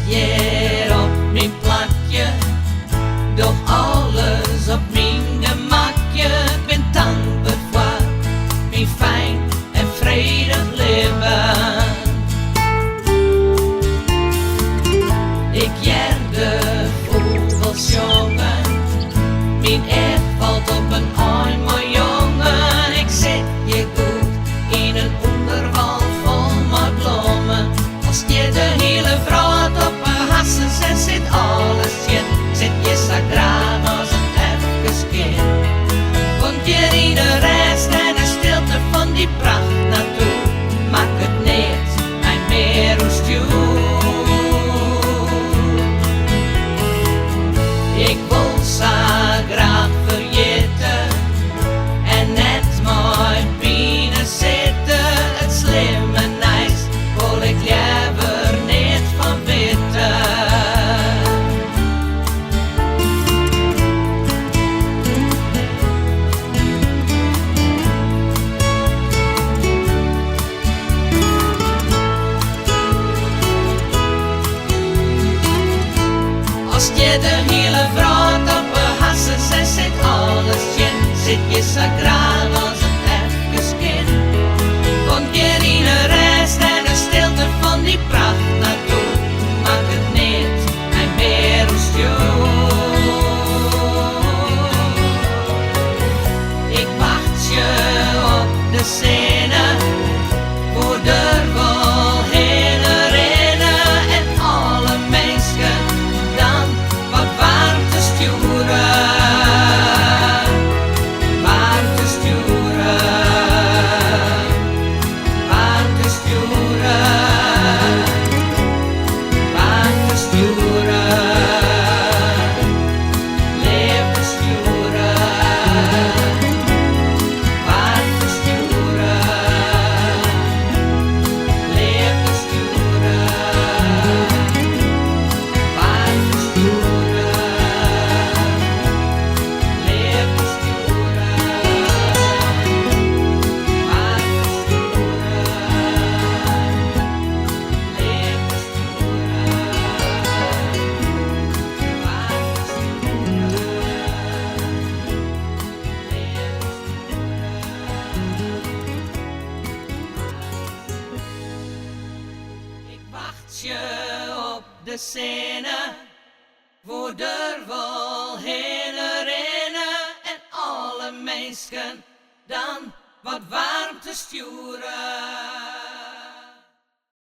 hier op mijn plakje, doe alles op mijn gemakje. Ik ben dankbaar voor mijn fijn en vredig leven. Ik jerde vogels jongen, mijn echt valt op een oor, maar jongen, ik zit je goed in een onderwal vol met bloemen. Als je de hele vrouw op een hassen zet, zit alles je, zit je sagraan als een even kind. Want je in de rest en de stilte van die pracht naartoe, maak het niet en meer als je. Ik wil zo graag vergeten en net mooi binnen zitten. Het slimme nice wil ik liever niet van weten. Als je de hele vrouw op een hassen zet, zit alles in, zit je sagraan als een even kind. Want je in de rest en de stilte van die pracht naartoe, maak het niet en meer als je. Ik wacht je op de scène, voor de wel heen rennen en alle mensen dan wat warm te sturen, warm te sturen, warm te sturen, warm te sturen, leef te sturen, warm te sturen, leef te sturen, warm te sturen, leef te sturen, warm te Ik wacht je op de scène, voor de wel heen rennen en alle mensen dan wat warm te sturen.